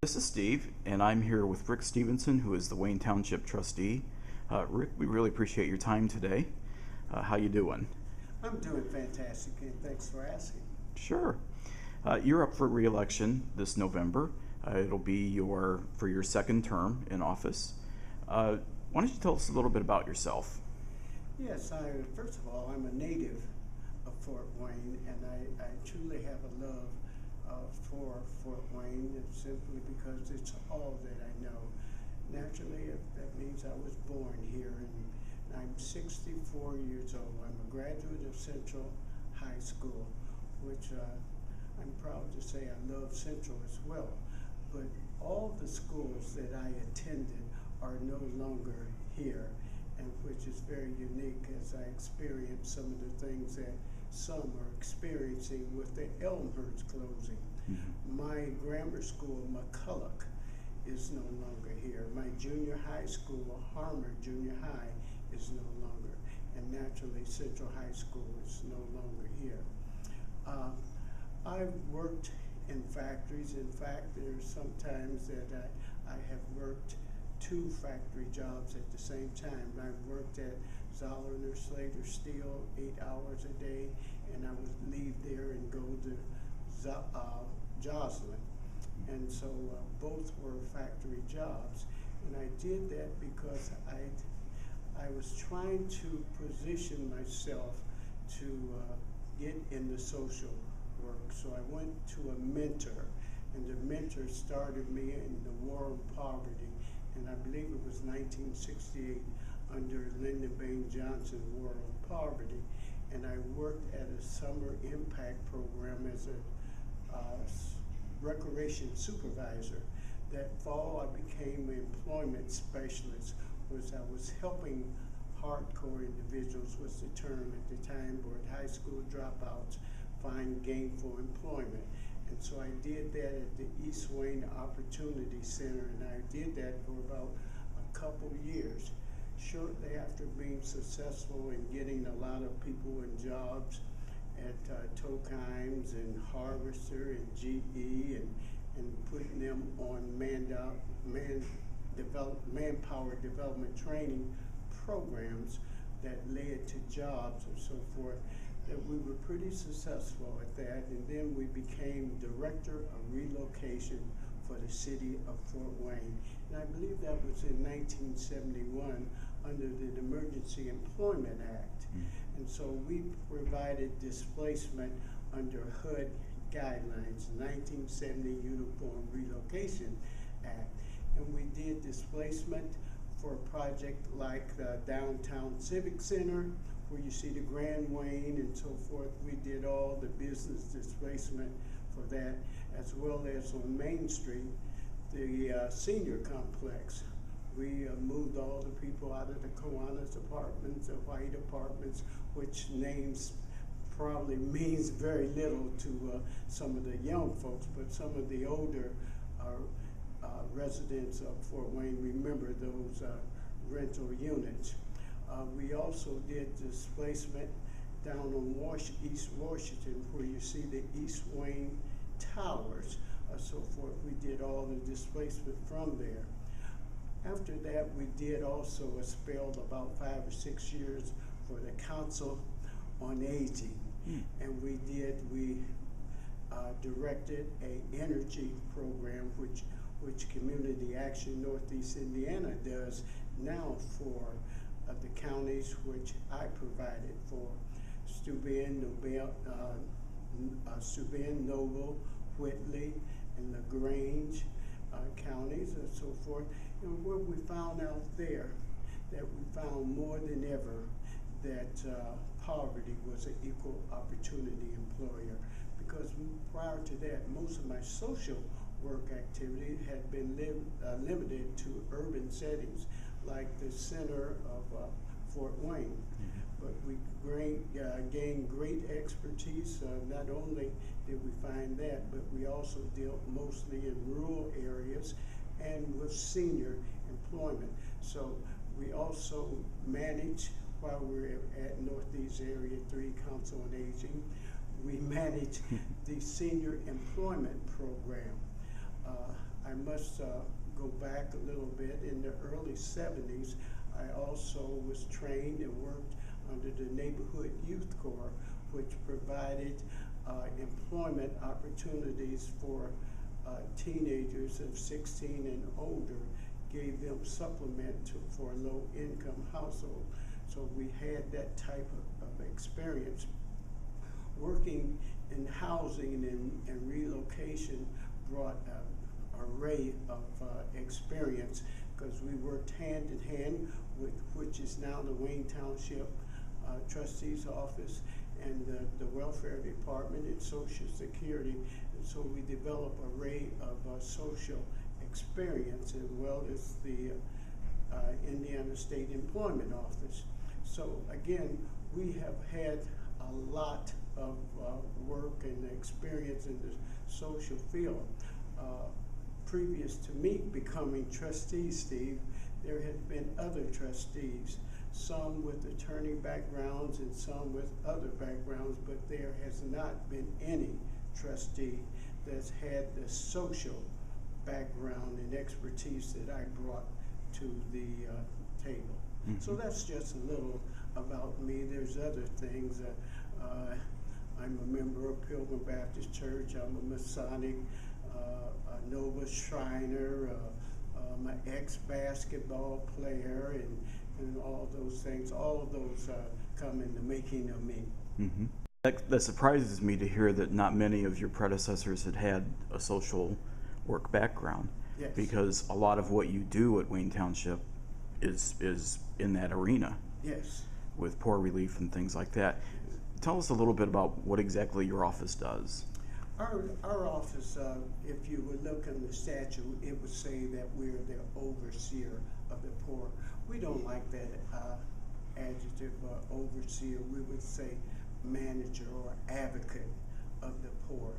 This is Steve, and I'm here with Rick Stevenson, who is the Wayne Township Trustee. Rick, we really appreciate your time today. How you doing? I'm doing fantastic, and thanks for asking. Sure. You're up for re-election this November. It'll be for your second term in office. Why don't you tell us a little bit about yourself? Yes, first of all, I'm a native of Fort Wayne, and I truly have a love for Fort Wayne, simply because it's all that I know. Naturally, that means I was born here, and I'm 64 years old. I'm a graduate of Central High School, which I'm proud to say I love Central as well. But all the schools that I attended are no longer here, and which is very unique as I experience some of the things that some are experiencing with the Elmhurst closing. Mm-hmm. My grammar school, McCulloch, is no longer here. My junior high school, Harmer Junior High, is no longer. And naturally, Central High School is no longer here. I've worked in factories. In fact, there's sometimes that I have worked 2 factory jobs at the same time. I've worked at Zollner Slater Steel 8 hours a day, and I would leave there and go to Joslin. And so both were factory jobs. And I did that because I was trying to position myself to get into social work. So I went to a mentor, and the mentor started me in the war on poverty. And I believe it was 1968 under Lyndon Baines Johnson, War on Poverty. And I worked at a summer impact program as a recreation supervisor. That fall, I became an employment specialist, which I was helping hardcore individuals, was the term at the time, or high school dropouts, find gainful employment. And so I did that at the East Wayne Opportunity Center, and I did that for about a couple years. Shortly after being successful in getting a lot of people in jobs at Tokines and Harvester and GE, and putting them on manpower development training programs that led to jobs and so forth, that we were pretty successful at that. And then we became Director of Relocation for the city of Fort Wayne. And I believe that was in 1971 under the Emergency Employment Act. Mm-hmm. And so we provided displacement under HUD guidelines, 1970 Uniform Relocation Act. And we did displacement for a project like the Downtown Civic Center, where you see the Grand Wayne and so forth. We did all the business displacement for that, as well as on Main Street, the senior complex. We moved all the people out of the Kiwanis apartments, the White apartments, which names probably means very little to some of the young folks, but some of the older residents of Fort Wayne remember those rental units. We also did displacement down on East Washington, where you see the East Wayne Towers, so forth. We did all the displacement from there. After that, we did also a spell about 5 or 6 years for the Council on Aging, and we directed an energy program, which Community Action Northeast Indiana does now for the counties which I provided for: Steuben, Noble, Whitley, and LaGrange counties, and so forth. And what we found out there, that we found more than ever that poverty was an equal opportunity employer, because prior to that, most of my social work activity had been limited to urban settings, like the center of Fort Wayne. Mm-hmm. But we gained great expertise. Not only did we find that, but we also dealt mostly in rural areas and with senior employment. So we also managed, while we were at Northeast Area 3 Council on Aging, we managed the senior employment program. I must go back a little bit. In the early 70s, I also was trained and worked under the Neighborhood Youth Corps, which provided employment opportunities for teenagers of 16 and older, gave them supplement for a low-income household. So we had that type of experience. Working in housing and relocation brought an array of experience, because we worked hand in hand with, which is now the Wayne Township Trustee's Office and the Welfare Department and Social Security. And so we developed an array of social experience, as well as the Indiana State Employment Office. So again, we have had a lot of work and experience in the social field. Previous to me becoming trustee, Steve, there had been other trustees, some with attorney backgrounds and some with other backgrounds, but there has not been any trustee that's had the social background and expertise that I brought to the table. Mm-hmm. So that's just a little about me. There's other things. I'm a member of Pilgrim Baptist Church. I'm a Masonic, a Nova Shriner, I'm an ex-basketball player, and all those things. All of those come in the making of me. Mm-hmm. That surprises me to hear that not many of your predecessors had a social work background. Yes. Because a lot of what you do at Wayne Township is in that arena. Yes. With poor relief and things like that. Tell us a little bit about what exactly your office does. Our office, if you would look in the statute, it would say that we're the overseer of the poor. We don't like that adjective, overseer. We would say manager or advocate of the poor.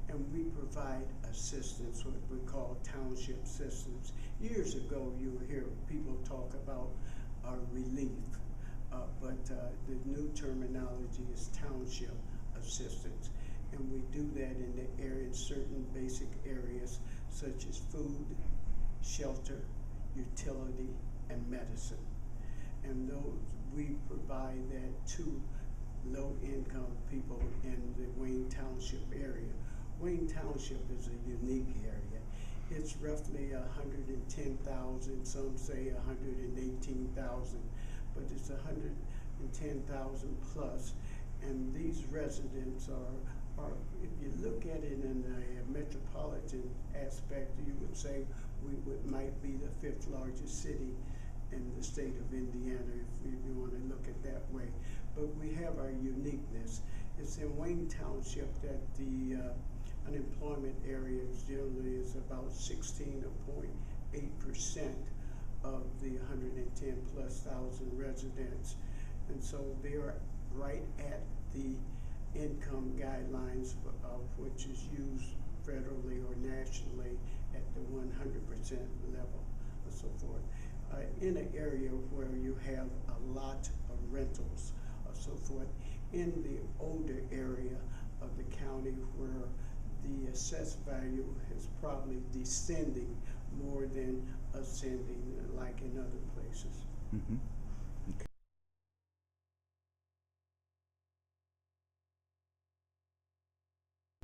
And we provide assistance, what we call township assistance. Years ago, you would hear people talk about relief, but the new terminology is township assistance. And we do that in the area, in certain basic areas such as food, shelter, utility, and medicine. And those, we provide that to low-income people in the Wayne Township area. Wayne Township is a unique area. It's roughly 110,000, some say 118,000, but it's 110,000 plus. And these residents are, if you look at it in a metropolitan aspect, you would say might be the 5th largest city in the state of Indiana, if you want to look at it that way. But we have our uniqueness. It's in Wayne Township that the unemployment area generally is about 16.8% of the 110 plus thousand residents. And so they are right at the income guidelines of which is used federally or nationally at the 100% level and so forth. In an area where you have a lot of rentals or so forth, in the older area of the county where the assessed value is probably descending more than ascending like in other places. Mm-hmm.